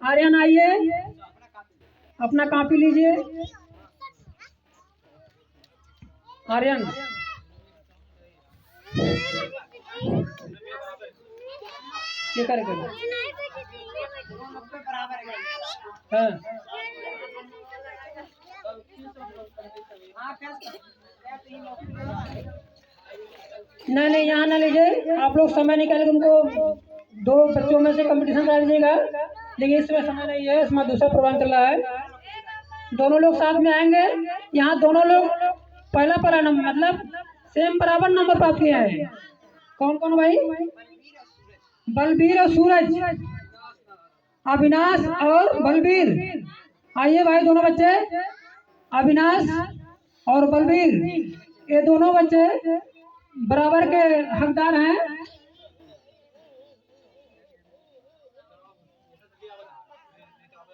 आर्यन आइए, अपना कॉपी लीजिए। आर्यन ये कर हाँ नहीं, यहाँ ना लीजिए। आप लोग समय निकाल के उनको 2 बच्चों में से कंपटीशन करा दीजिएगा, लेकिन इसमें समय नहीं है, इसमें दूसरा प्रोग्राम चल रहा है। दोनों लोग साथ में आएंगे। यहाँ दोनों लोग पहला नंबर मतलब सेम बराबर नंबर प्राप्त किए हैं। कौन कौन भाई? बलबीर और सूरज, अविनाश और बलबीर। आइए भाई, दोनों बच्चे अविनाश और बलबीर, ये दोनों बच्चे बराबर के हकदार हैं।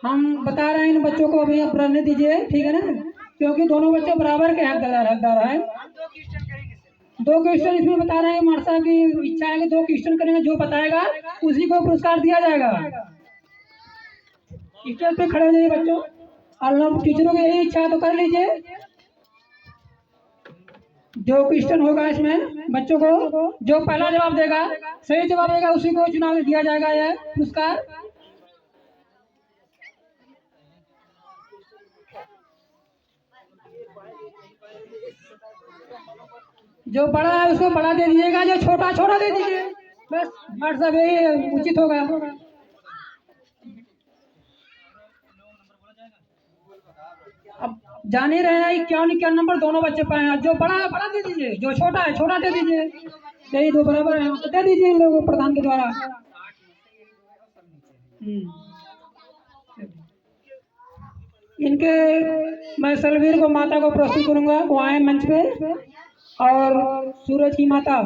हम बता रहे हैं इन बच्चों को अभी आप रहने दीजिए, ठीक है ना, क्योंकि दोनों बच्चे बराबर के हकदार हैं। 2 क्वेश्चन इसमें बता रहे हैं। मार्सा की इच्छा है कि 2 क्वेश्चन करेंगे, जो बताएगा उसी को पुरस्कार दिया जाएगा। स्टेज पे खड़े हो जाइए बच्चों, और टीचरों की यही इच्छा है तो कर लीजिए। जो क्वेश्चन होगा इसमें बच्चों को जो पहला जवाब देगा, सही जवाब देगा, उसी को चुनाव दिया जाएगा यह पुरस्कार। जो बड़ा है उसको बड़ा दे दीजिएगा, जो छोटा छोटा दे दीजिए, बस हर सब यही उचित होगा। अब जान ही रहे हैं 51 नंबर दोनों बच्चे पाए हैं। जो बड़ा है बड़ा दे दीजिए, जो छोटा है छोटा दे दीजिए, यही 2 बराबर है, दे दीजिए इन लोगों को प्रधान के द्वारा। इनके मैं सलवीर को माता को प्रस्तुत करूंगा, वो आए मंच पे, और सूरज की माता।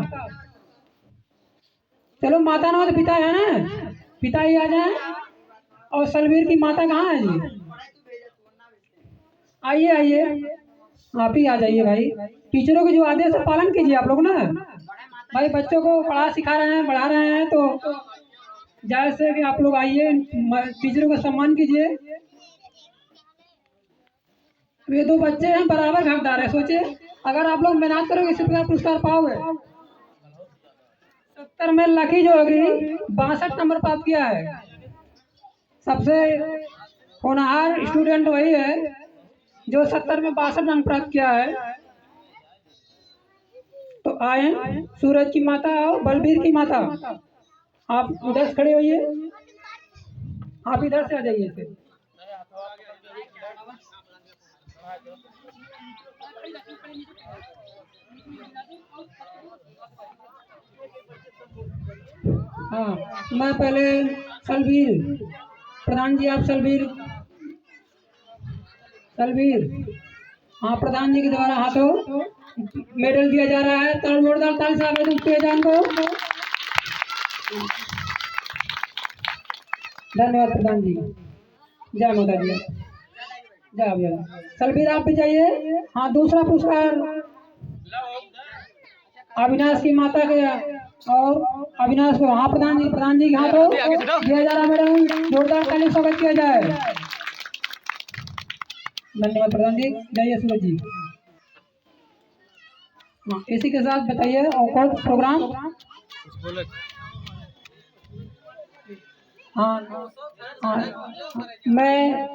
चलो माता ना तो पिता है ना, पिता ही आ जाए। और सलवीर की माता कहाँ है जी? आइए आइए, आप ही आ जाइए भाई। टीचरों के जो आदेश है पालन कीजिए आप लोग ना भाई। बच्चों को पढ़ा सिखा रहे हैं, बढ़ा रहे हैं, तो जायज से कि आप लोग आइए, टीचरों का सम्मान कीजिए। ये 2 बच्चे हैं, बराबर हकदार है। सोचिए, अगर आप लोग मेहनत करोगे इसी प्रकार पुरस्कार पाओगे। 70 में लकी जो होगी 62 नंबर प्राप्त किया है। सबसे होनहार स्टूडेंट वही है जो 70 में 62 अंक प्राप्त किया है। तो आए सूरज की माता और बलबीर की माता, आप उधर से खड़े होइए, आप इधर से आ जाइए फिर। हाँ, मैं पहले सलवीर प्रधान जी, आप सलवीर हाँ, प्रधान जी के द्वारा हाथों मेडल दिया जा रहा है। जोरदार ताली से आवेदन तेजान को धन्यवाद प्रधान जी। जय माता दी, जय। सलवीर आप भी जाइए। हाँ, दूसरा पुरस्कार अविनाश की माता के, और अविनाश को, हाँ प्रधान जी के हाथों दिया जा रहा है मैडम, जोरदार ताली स्वागत किया जाए। धन्यवाद प्रधान जी। जाइए सूरज जी। हाँ, इसी के साथ बताइए और प्रोग्राम। हाँ हाँ, मैं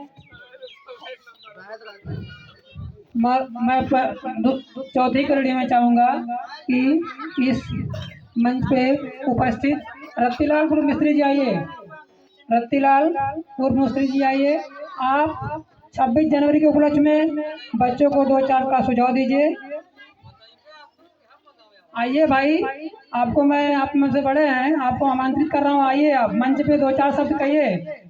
चौथी कड़ी में चाहूँगा कि इस मंच पे उपस्थित रत्तीलाल पूर्व मिस्त्री जी आइए। रत्तीलाल पूर्व मिस्त्री जी आइए। आप 26 जनवरी के उपलक्ष्य में बच्चों को 2-4 का सुझाव दीजिए। आइए भाई, आपको मैं, आप में से बड़े हैं, आपको आमंत्रित कर रहा हूँ। आइए, आप मंच पे 2-4 शब्द कहिए।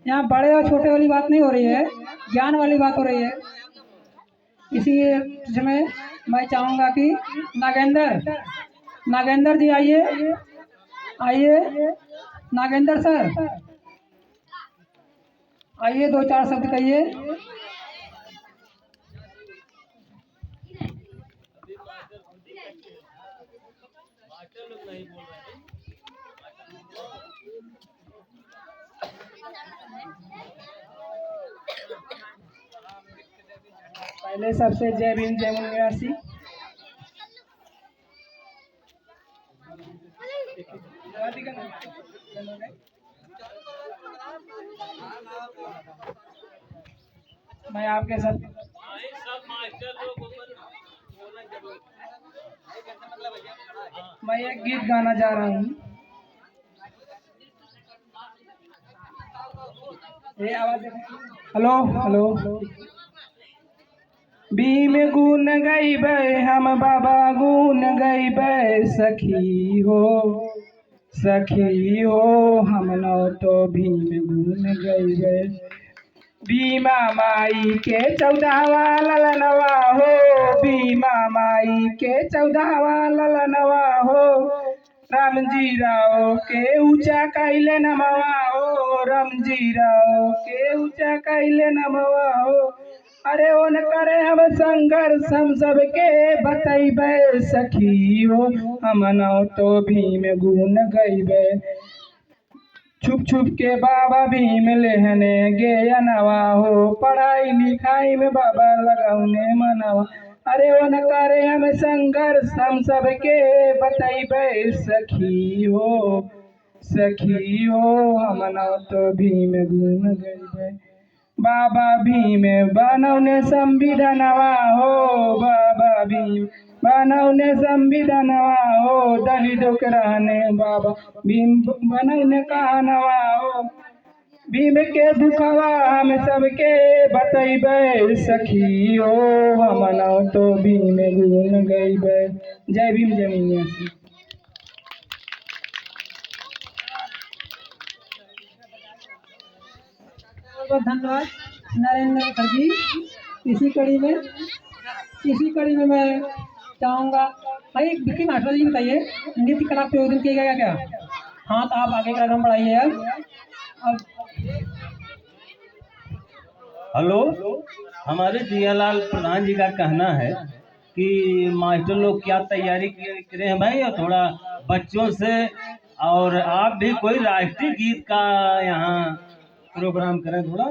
यहाँ बड़े और छोटे वाली बात नहीं हो रही है, ज्ञान वाली बात हो रही है। इसी समय मैं चाहूँगा कि नागेंद्र जी आइए, नागेंद्र सर आइए, 2-4 शब्द कहिए। पहले सबसे जय भीम जय मुन निवासी। मैं आपके साथ मैं एक गीत गाना जा रहा हूँ। ये आवाज हेलो हेलो। भीम गुण गईबे हम बाबा गुण गईबे सखी हो हम नो तो भीम गुण गईबे। भीमा माई के 14वां ललनवा हो, भीमा माई के 14वां ललनवा हो। राम जी राव के ऊंचा कैले नमवा हो, राम जी राव के ऊंचा कैले नमवा हो। अरे ओन करे हम संघर्ष हम सबके बतैबे सखी हो, हम नौ तो भीम गुण गईबे। छुप छुप के बाबा भीम लेहने गे अनवा हो, पढ़ाई लिखाई में बाबा लगाउने मनवा। अरे वो न करे हम संघर्ष हम सबके बतैबे सखी हो हम न तो भीम गुण गईबे। बाबा भीम बनौने संविधानवा हो, बाबा भीम बनौने संविधानवा हो। दलितों के रहने बाबा भीम बनौने कहनवा हो। भीम के दुखवा हम सबके बतैबे सखी हो, हम न तो भीम गुण गईबे। जय भीम जय मुन। बहुत धन्यवाद नरेंद्र सर जी। इसी कड़ी में मैं चाहूँगा भाई विक्की मास्टर जी बताइए, नृत्य कला प्रयोजन किया गया क्या? हाँ तो आप आगे कार्यक्रम बढ़ाइए अब। हेलो, हमारे जियालाल प्रधान जी का कहना है कि मास्टर लोग क्या तैयारी करे हैं भाई, और थोड़ा बच्चों से और आप भी कोई राष्ट्रीय गीत का यहाँ प्रोग्राम करें थोड़ा।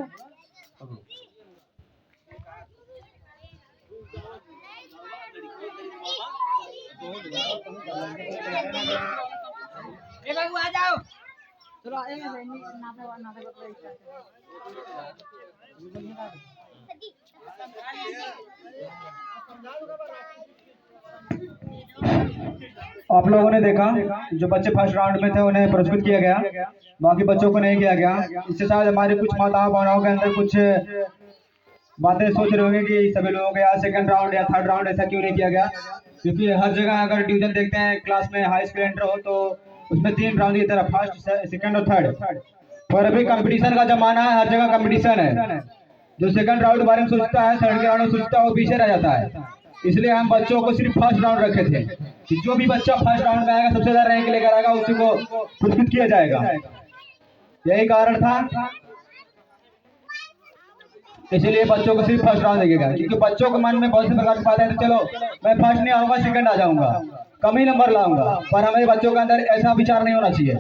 आ जाओ आप लोगों ने देखा जो बच्चे फर्स्ट राउंड में थे उन्हें पुरस्कृत किया गया, बाकी बच्चों को नहीं किया गया। इससे शायद हमारे कुछ माताओं बहनों के अंदर कुछ बातें सोच रहे होंगे कि सभी लोगों को या सेकंड राउंड या थर्ड राउंड ऐसा क्यों नहीं किया गया, क्योंकि हर जगह अगर डिवीजन देखते हैं क्लास में हाई स्कूल एंटर हो तो उसमें 3 राउंड की तरह फर्स्ट सेकंड और थर्ड। पर अभी कंपटीशन का जमाना है, हर जगह कंपटीशन है। जो सेकंड राउंड के बारे में सोचता है, थर्ड के राउंड में सोचता है, वो पीछे रह जाता है। इसलिए हम बच्चों को सिर्फ फर्स्ट राउंड रखे थे कि जो भी बच्चा फर्स्ट राउंड में आएगा, सबसे ज्यादा रैंक लेकर आएगा, उसी को पुरस्कृत किया जाएगा। यही कारण था, इसलिए बच्चों को सिर्फ फर्स्ट राउंड देगा, क्योंकि बच्चों के मन में बहुत से प्रकार की बातें हैं। तो चलो मैं फर्स्ट नहीं आऊंगा, सेकंड आ जाऊंगा, कम ही नंबर लाऊंगा, पर हमें बच्चों के अंदर ऐसा विचार नहीं होना चाहिए।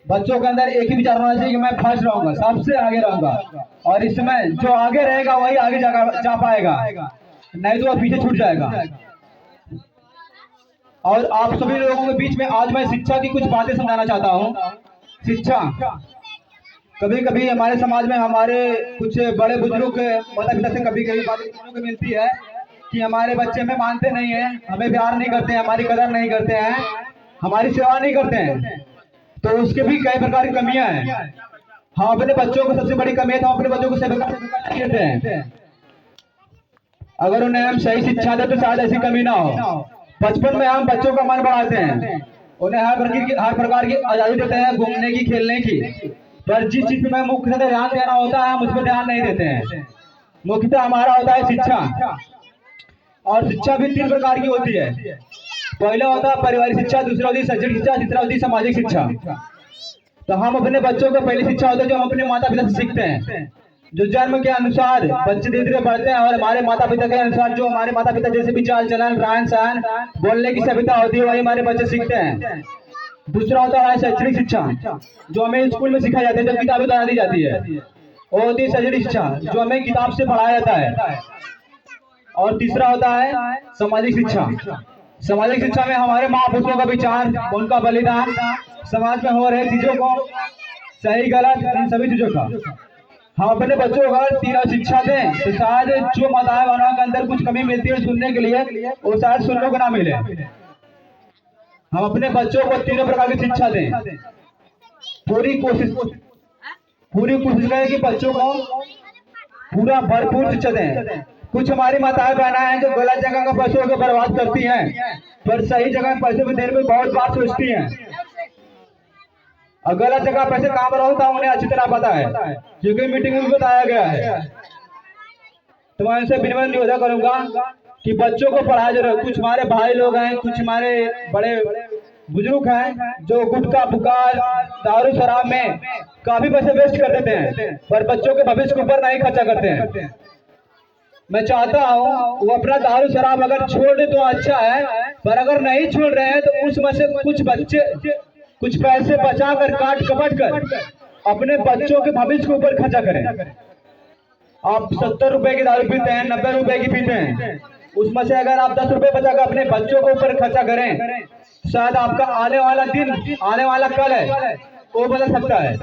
बच्चों के अंदर एक ही विचार होना चाहिए कि मैं फर्स्ट रहूंगा, सबसे आगे रहूंगा, और इसमें जो आगे रहेगा वही आगे जा पाएगा, नहीं तो वह पीछे छूट जाएगा। और आप सभी लोगों के बीच में आज मैं शिक्षा की कुछ बातें समझाना चाहता हूँ। शिक्षा, कभी कभी हमारे समाज में हमारे कुछ बड़े बुजुर्ग माता पिता से कभी कभी बातें सुनने को मिलती है कि हमारे बच्चे हमें मानते नहीं है, हमें प्यार नहीं करते हैं, हमारी कदर नहीं करते हैं, हमारी सेवा नहीं करते हैं। तो उसके भी कई प्रकार की कमियां हैं। हम अपने बच्चों को, सबसे बड़ी कमी है तो हम अपने बच्चों को सेवा नहीं देते हैं। अगर उन्हें हम सही शिक्षा दें तो शायद ऐसी कमी ना हो। बचपन में हम बच्चों का मन बढ़ाते हैं, उन्हें हर प्रकार की आजादी देते हैं घूमने की, खेलने की, पर जिस चीज में मुख्यतः ध्यान देना होता है हम उस पर ध्यान नहीं देते हैं। मुख्यतः हमारा होता है शिक्षा, और शिक्षा भी 3 प्रकार की होती है। पहला होता है पारिवारिक शिक्षा, दूसरा होती है शैक्षणिक शिक्षा, तीसरा होती है सामाजिक शिक्षा। तो हम अपने बच्चों को पहली शिक्षा होती है जो हम अपने माता पिता से सीखते हैं। जो जन्म के अनुसार बच्चे धीरे धीरे बढ़ते हैं और हमारे माता पिता के अनुसार, जो हमारे माता पिता जैसे भी चाल चलन, रहन सहन, बोलने की सभ्यता होती है, वही हमारे बच्चे सीखते हैं। दूसरा होता है शैक्षणिक शिक्षा, जो हमें स्कूल में सिखाई जाती है, जब किताबें बता दी जाती है। वो होती है शैक्षणिक शिक्षा, जो हमें किताब से पढ़ाया जाता है। और तीसरा होता है सामाजिक शिक्षा। सामाजिक शिक्षा में हमारे महापुरुषों का विचार, उनका बलिदान, समाज में हो रहे चीजों को, सही गलत, इन सभी चीजों का हम अपने बच्चों को अगर तीनों शिक्षा दें तो शायद जो माताएं बहनों के अंदर कुछ कमी मिलती है सुनने के लिए, वो शायद सुनने को ना मिले। हम अपने बच्चों को तीनों प्रकार की शिक्षा दें। पूरी कोशिश करें कि बच्चों को पूरा भरपूर शिक्षा दें। कुछ हमारी माताएं बहनें हैं जो गलत जगह का पैसों को बर्बाद करती हैं, पर सही जगह पैसे में देने में बहुत बार सोचती हैं। और गलत जगह पैसे कहाँ पर होता है उन्हें अच्छी तरह पता है, क्योंकि मीटिंग में बताया गया है। तो मैं इनसे विनम्र निवेदन करूंगा कि बच्चों को पढ़ाया जरूर। कुछ हमारे भाई लोग हैं, कुछ हमारे बड़े बुजुर्ग हैं जो गुटखा पुकार दारू शराब में काफी पैसे वेस्ट कर देते हैं, पर बच्चों के भविष्य के ऊपर नहीं खर्चा करते हैं। मैं चाहता हूँ वो अपना दारू शराब अगर छोड़ दे तो अच्छा है, पर अगर नहीं छोड़ रहे हैं तो उसमें से कुछ बच्चे कुछ पैसे बचा कर काट कपट कर अपने बच्चों के भविष्य के ऊपर खर्चा करें। आप 70 रुपए की दारू पीते हैं, 90 रुपए की पीते हैं, उसमें से अगर आप 10 रुपए बचाकर अपने बच्चों के ऊपर खर्चा करें, शायद आपका आने वाला दिन, आने वाला कल है, वो बदल सकता है।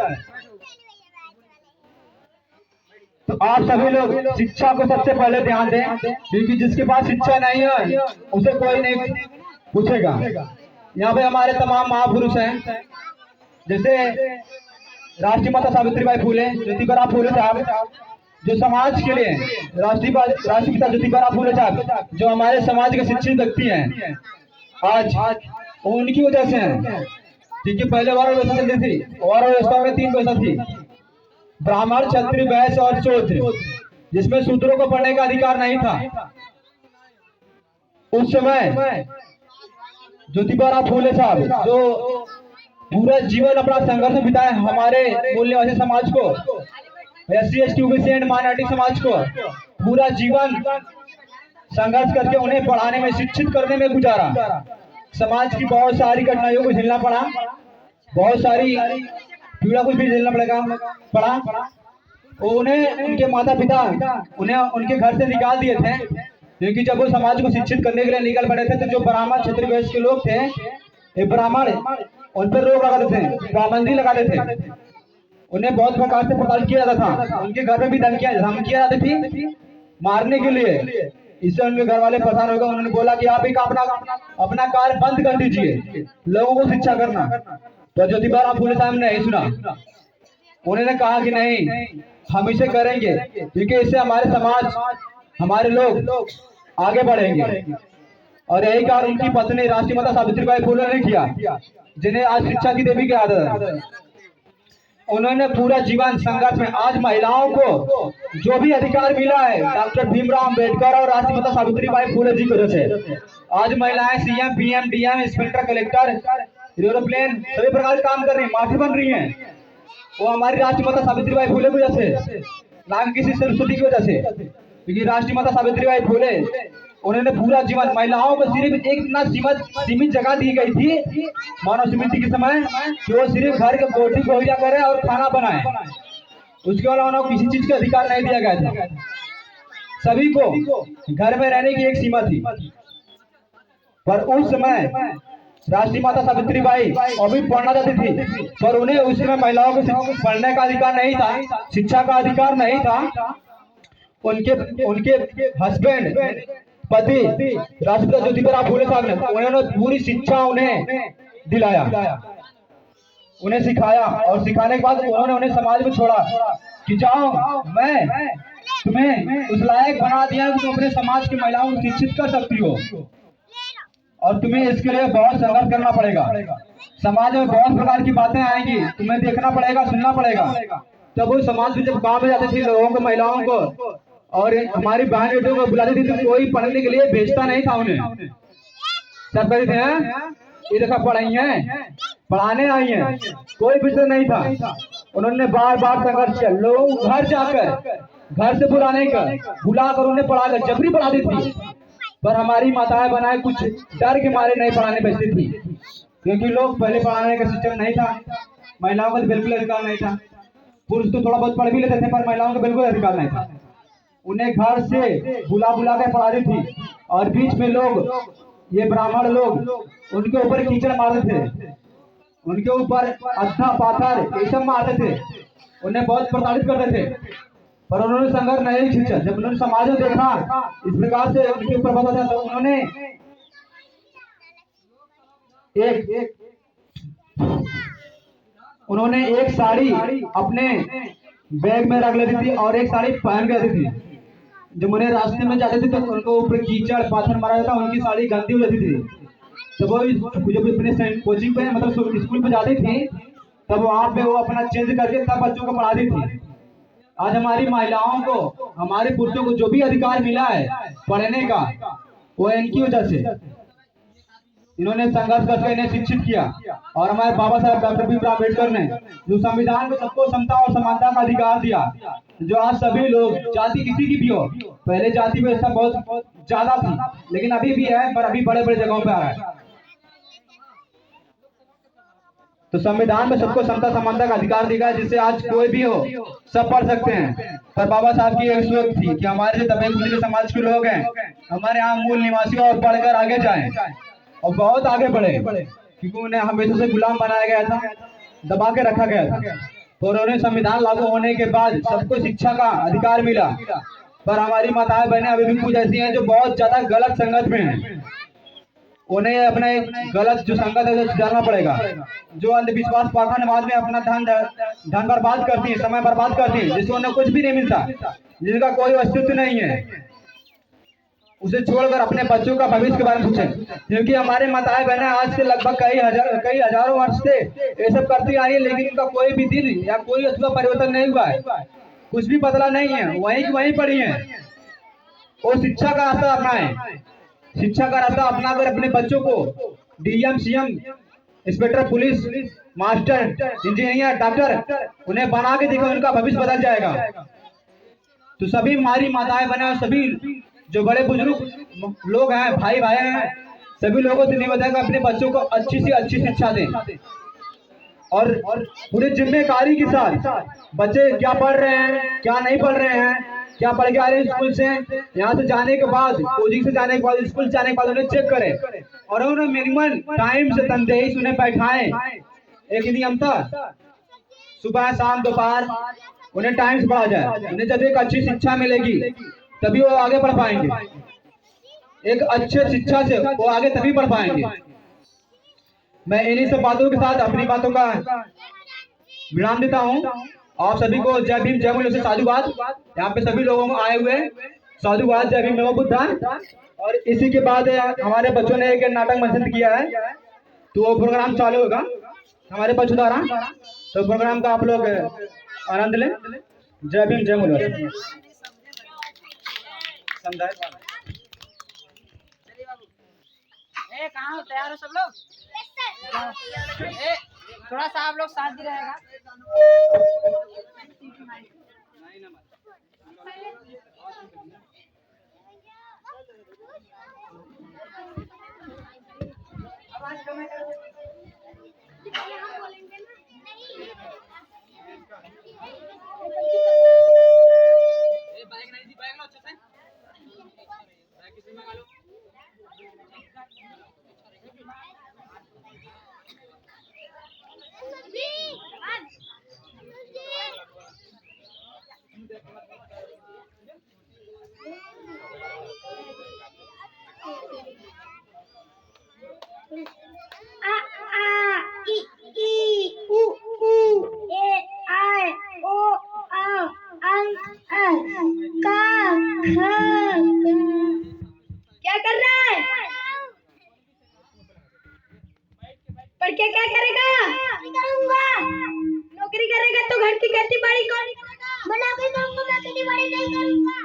तो आप सभी लोग शिक्षा को सबसे पहले ध्यान दें, क्योंकि जिसके पास शिक्षा नहीं है उसे कोई नहीं पूछेगा। यहाँ पे हमारे तमाम महापुरुष हैं, जैसे राष्ट्रीय माता सावित्रीबाई फुले, ज्योतिबा फुले साहब, जो समाज के लिए राष्ट्रपिता ज्योतिबा फुले साहब जो हमारे समाज के शिक्षित व्यक्ति हैं, आज उनकी वजह से हैं। क्योंकि पहले वार व्यवस्था चलती थी, वार व्यवस्था में 3 व्यवस्था थी, ब्राह्मण, क्षत्रिय, वैश्य और शूद्र, जिसमें शूद्रों को पढ़ने का अधिकार नहीं था। उस समय ज्योतिबा फुले साहब जो पूरा जीवन अपना संघर्ष बिताए हमारे मूल्यवादी समाज को, SC ST OBC and minority समाज को पूरा जीवन संघर्ष करके उन्हें पढ़ाने में, शिक्षित करने में गुजारा। समाज की बहुत सारी कठिनाइयों को झेलना पड़ा, बहुत सारी पीड़ा को भी झेलना पड़ा। उन्हें उनके माता पिता उन्हें उनके घर से निकाल दिए थे, क्योंकि जब वो समाज को शिक्षित करने के लिए निकल पड़े थे तो जो ब्राह्मण क्षत्रिय वैश्य के लोग थे, ये ब्राह्मण उन पर रोक लगाते थे, पाबंदी लगाते थे, उन्हें बहुत प्रकार से प्रताड़ित किया जाता था। उनके घर में भी धमकियां जाती थी मारने के लिए। इससे उनके घर वाले परेशान हो गए। उन्होंने बोला कि आप एक अपना कार्य बंद कर दीजिए, लोगों को शिक्षा करना। तो ज्योतिबा फुले साहब ने नहीं सुना, उन्होंने कहा कि नहीं, हम इसे करेंगे, क्योंकि इससे हमारे समाज, हमारे लोग आगे बढ़ेंगे। और यही कार्य उनकी पत्नी राष्ट्रीय माता सावित्रीबाई फुले ने किया, जिन्हें आज शिक्षा की देवी की आदत है। उन्होंने पूरा जीवन संघर्ष में आज महिलाओं को जो भी अधिकार मिला है डॉक्टर भीमराव अंबेडकर और राष्ट्रीय माता सावित्रीबाई फुले जी की वजह से आज महिलाएं CM, PM, DM, inspector, collector, aeroplane सभी प्रकार के काम कर रही हैं, माफी बन रही हैं। वो हमारी राष्ट्रीय माता सावित्रीबाई फुले की वजह से, ना किसी सरस्वती की वजह से, क्योंकि राष्ट्रीय माता सावित्रीबाई फुले उन्होंने पूरा जीवन महिलाओं को सिर्फ एक इतना सीमित जगह दी गई थी मानव समिति के समय कि वो सिर्फ घर के रोटी गोहिया करे और खाना बनाए, उसके अलावा उन्हें किसी चीज का अधिकार नहीं दिया गया था। सभी को घर में रहने की एक सीमा थी, पर उस समय राष्ट्रीय माता सावित्रीबाई अभी पढ़ना चाहती थी, पर उन्हें उस समय महिलाओं को पढ़ने का अधिकार नहीं था, शिक्षा का अधिकार नहीं था। उनके हस्बैंड पति राष्ट्रपिता ज्योतिबा फुले साहब ने उन्होंने पूरी शिक्षा उन्हें दिलाया, उन्हें सिखाया, और सिखाने के बाद उन्होंने उन्हें समाज में छोड़ा कि जाओ, मैं तुम्हें उस लायक बना दिया कि तुम अपने समाज की महिलाओं को शिक्षित कर सकती हो, और तुम्हें इसके लिए बहुत संघर्ष करना पड़ेगा। समाज में बहुत प्रकार की बातें आएंगी, तुम्हें देखना पड़ेगा, सुनना पड़ेगा। तब वो समाज में जब गाँव में जाते थे लोगों को, महिलाओं को और हमारी बहन बेटियों को बुलाती थी, तो कोई पढ़ने के लिए भेजता नहीं था उन्हें। सब कहते थे ये देखा पढ़ाई है, पढ़ाने आई है, कोई विषय नहीं था। उन्होंने बार बार संघर्ष किया, लोग घर जाकर, घर से बुलाकर उन्हें पढ़ाकर जबरी पढ़ाती थी, पर हमारी माताएं बनाए कुछ डर के मारे नहीं पढ़ाने भेजती थी। क्योंकि लोग पहले पढ़ाने का सिस्टम नहीं था, महिलाओं का तो बिल्कुल अधिकार नहीं था। पुरुष तो थोड़ा बहुत पढ़ भी लेते थे पर महिलाओं का बिल्कुल अधिकार नहीं था। उन्हें घर से बुला बुला कर पढ़ाती थी और बीच में लोग, ये ब्राह्मण लोग उनके ऊपर कीचड़ मारते थे, उनके ऊपर अद्धा पाथर ये सब मारते थे, उन्हें बहुत प्रताड़ित करते थे। पर उन्होंने संघर्ष नहीं खींचा। जब उन्होंने समाज में देखा इस प्रकार से उनके ऊपर पता था, तो उन्होंने एक साड़ी अपने बैग में रख लेती थी और एक साड़ी पहन के आती थी। जब उन्हें रास्ते में जाते थे तो उनको ऊपर कीचड़ पाथर मारा जाता, उनकी साड़ी गंदी हो जाती थी। तो वो जब अपने कोचिंग पे मतलब स्कूल पे जाती थी तब वहाँ पे वो अपना चेंज करके तब बच्चों को पढ़ाती थी। आज हमारी महिलाओं को, हमारे पुरुषों को जो भी अधिकार मिला है पढ़ने का, वो इनकी वजह से। इन्होंने संघर्ष करके इन्हें शिक्षित किया। और हमारे बाबा साहब डॉक्टर भीमराव अम्बेडकर ने जो संविधान में सबको समता और समानता का अधिकार दिया, जो आज सभी लोग, जाति किसी की भी हो, पहले जाति व्यवस्था बहुत ज्यादा थी लेकिन अभी भी है, पर अभी बड़े बड़े जगहों पे आ रहा है। तो संविधान में सबको समता समानता का अधिकार दिया है, जिससे आज कोई भी हो सब पढ़ सकते हैं। पर बाबा साहब की एक सोच थी कि हमारे जो दबे कुचले समाज के लोग हैं, हमारे यहाँ मूल निवासी और पढ़कर आगे जाएं और बहुत आगे बढ़े, क्योंकि उन्हें हमेशा से गुलाम बनाया गया था, दबा के रखा गया था। तो उन्होंने संविधान लागू होने के बाद सबको शिक्षा का अधिकार मिला। पर हमारी माताएं बहनें अभी भी कुछ ऐसी हैं जो बहुत ज्यादा गलत संगत में हैं। उन्हें अपना गलत जो संगत है सुधारना पड़ेगा। जो अंधविश्वास पाखंडवाद में अपना धन बर्बाद करती है, समय बर्बाद करती है, जिससे उन्हें कुछ भी नहीं मिलता, जिसका कोई अस्तित्व नहीं है, उसे छोड़कर अपने बच्चों का भविष्य के बारे में सोचें। क्योंकि हमारे माताएं बहनें आज से लगभग कई हजारों वर्ष से ये सब करती आ रही है, लेकिन इनका कोई भी दिन या कोई उसका परिवर्तन नहीं हुआ है, कुछ भी बदला नहीं है, वहीं की वहीं पड़ी है। वो शिक्षा का रास्ता अपनाएं, शिक्षा का रास्ता अपनाकर अपने बच्चों को DM, CM, inspector police, master, engineer, doctor उन्हें बना के देखो, उनका भविष्य बदल जाएगा। तो सभी हमारी माताएं बहनें, सभी जो बड़े बुजुर्ग लोग हैं, भाई हैं, सभी लोगों से निवेदन है कि अपने बच्चों को अच्छी से अच्छी शिक्षा दें और पूरे जिम्मेदारी के साथ बच्चे क्या पढ़ रहे हैं, क्या नहीं पढ़ रहे हैं, क्या पढ़ के आ रहे हैं स्कूल से, यहाँ से जाने के बाद, कोचिंग से जाने के बाद, स्कूल जाने के बाद उन्हें चेक करें और उन्हें मिनिमम टाइम से तनदेही उन्हें बैठाएं। एक नियमता सुबह शाम दोपहर उन्हें टाइम से पढ़ा जाए। उन्हें जब एक अच्छी शिक्षा मिलेगी तभी वो आगे बढ़ पाएंगे। एक अच्छे शिक्षा से वो आगे तभी बढ़ पाएंगे। मैं इन्हीं सब बातों के साथ अपनी बातों का विराम देता हूँ। आप सभी को जय भीम, जय बोले, साधुवाद। यहाँ पे सभी लोगों को आए हुए साधुवाद, जय भीम, नमो बुद्धाय। और इसी के बाद हमारे बच्चों ने एक नाटक मंचन किया है, तो वो प्रोग्राम चालू होगा हमारे बच्चों द्वारा। तो प्रोग्राम का आप लोग आनंद लें। जय भीम, जय बोले। कहाँ तैयार हो सब लोग? थोड़ा सा आप लोग साथ भी रहेगा। क्या कर रहा है? पढ़ के क्या करेगा? करूंगा। नौकरी करेगा तो घर की खेती बाड़ी कौन बना के दूंगा? मैं खेती बाड़ी नहीं करूंगा।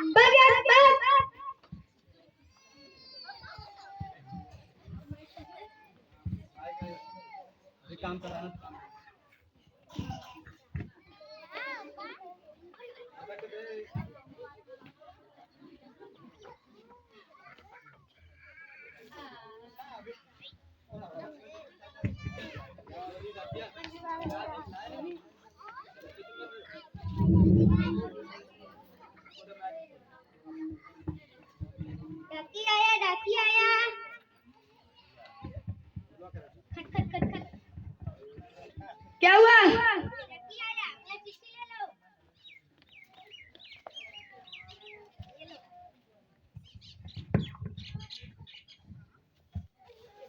काम कराना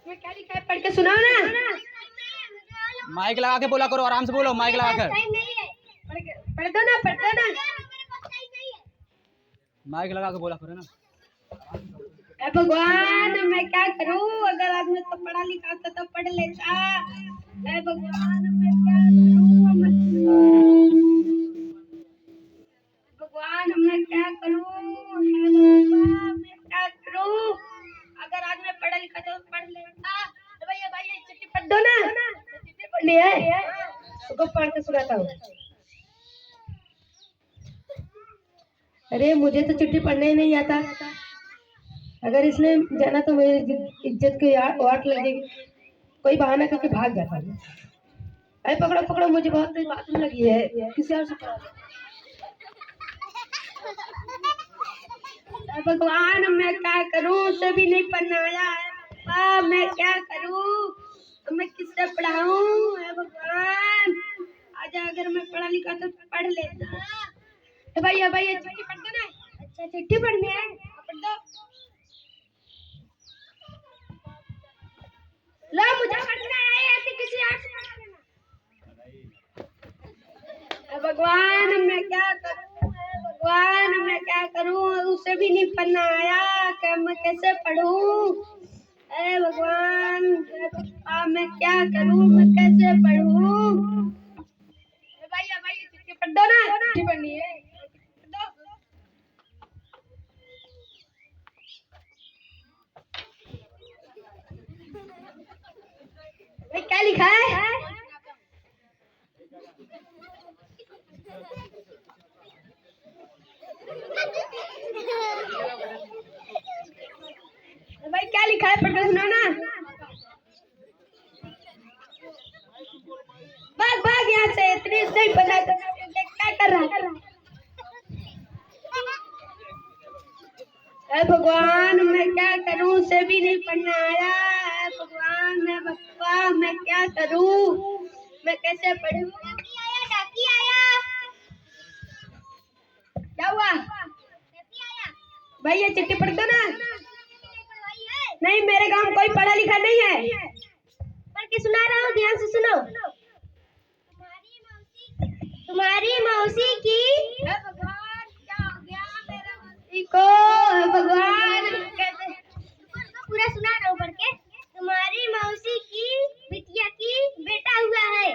इसमें क्या लिखा है पढ़ के सुनाओ ना। माइक लगा के बोला करो, आराम से बोलो, माइक लगा कर। पढ़ दो ना, पढ़ दो ना। माइक लगा के बोला करो ना। हे भगवान मैं क्या करूं, अगर आदमी तो पढ़ा लिखा था तो पढ़ लेता। हे भगवान मैं क्या करूं, भगवान मैं क्या करूं, हे भगवान मैं क्या करूं, अगर आदमी पढ़ा लिखा तो पढ़ लेता। भैया भाई ये चिट्ठी पढ़ दो ना, चिट्ठी पढ़नी है उसको पढ़ के सुनाता हूँ। अरे मुझे तो चिट्ठी पढ़ना ही नहीं आता, अगर इसने जाना तो मेरी इज्जत की वाट लगेगी, कोई बहाना करके भाग जाता है। अरे पकड़ो पकड़ो, मुझे बहुत बात लगी है, किसी और से पकड़ो। भगवान मैं क्या करूं, उसे भी नहीं पढ़ना आया है। मैं क्या करूं, तो मैं किससे पढ़ाऊं। हे भगवान आजा, अगर मैं पढ़ा लिखा तो पढ़ लेता। भैया भैया चिट्ठी पढ़ दो ना। अच्छा चिट्ठी पढ़नी है, पढ़ दो। ला मुझे पढ़ना है, ऐसे किसी और से पढ़ लेना। भगवान मैं क्या करूं, भगवान मैं क्या करूं, उसे भी नहीं पढ़ना आया कि मैं कैसे पढ़ूं। अरे भगवान मैं क्या करूं, मैं कैसे पढ़ूं। भैया भाई चिट्ठी पढ़ दो ना, चिट्ठी पढ़नी है। भाई क्या लिखा है, भाई क्या लिखा है पढ़ के सुनाओ ना। भाग भाग यहाँ से, इतनी नहीं पता क्या कर रहा है। भगवान मैं क्या करूं, उसे भी नहीं पढ़ना आया। भगवान मैं बप्पा मैं क्या करूं, मैं कैसे पढ़ूं। डाकी आया क्या हुआ भाई, ये चिट्ठी पढ़ दो ना। नहीं मेरे गांव कोई पढ़ा लिखा नहीं है, पढ़ के सुना रहा हूँ, ध्यान से सुनो। तुम्हारी मौसी की, भगवान क्या हो गया मेरा मौसी को, भगवान कैसे पूरा सुना रहा हूँ पढ़ के। तुम्हारी मौसी की बिटिया की बेटा हुआ है।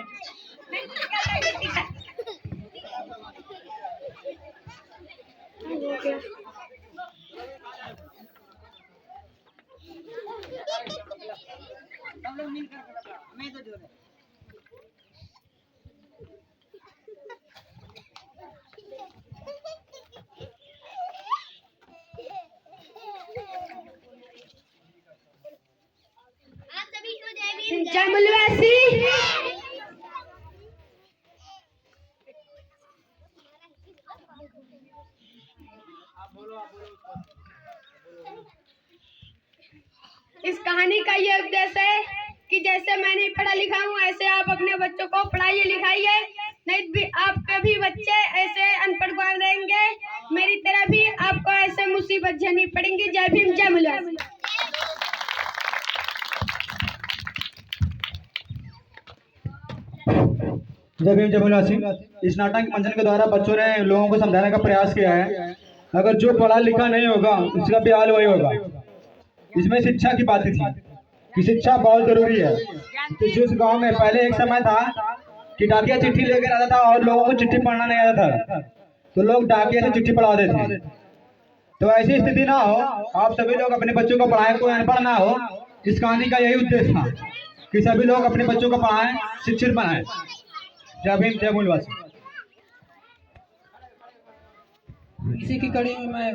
जय मलवासी। इस कहानी का ये उद्देश्य है कि जैसे मैं नहीं पढ़ा लिखा हूँ, ऐसे आप अपने बच्चों को पढ़ाइए लिखाइए, नहीं भी आपके भी बच्चे ऐसे अनपढ़ गवार रहेंगे, मेरी तरह भी आपको ऐसे मुसीबत झेलनी पड़ेंगी। जय भीम जय मलवासी। जय भीम जय मलवासी। इस नाटक मंचन के द्वारा बच्चों ने लोगों को समझाने का प्रयास किया है, अगर जो पढ़ा लिखा नहीं होगा उसका भी हाल वही होगा। इसमें शिक्षा की बात थी कि शिक्षा बहुत जरूरी है। तो जिस गांव में पहले एक समय था कि डाकिया चिट्ठी लेकर आता था और लोगों को चिट्ठी पढ़ना नहीं आता था, तो लोग डाकिया से चिट्ठी पढ़ाते थे। तो ऐसी स्थिति ना हो, आप सभी लोग अपने बच्चों को पढ़ाएं, कोई अनपढ़ ना हो। इस कहानी का यही उद्देश्य था कि सभी लोग अपने बच्चों को पढ़ाएं, शिक्षित बनाएं। जय भीम जय मलवासी। इसी की कड़ी में मैं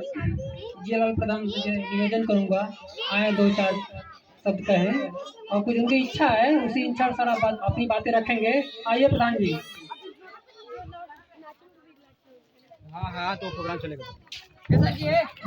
जियालाल प्रधान से निवेदन करूंगा, आए दो चार शब्द कहें, और कुछ उनकी इच्छा है, उसी इच्छा अनुसार आप अपनी बातें रखेंगे। आइए प्रधान जी। हाँ हाँ तो प्रोग्राम चलेगा।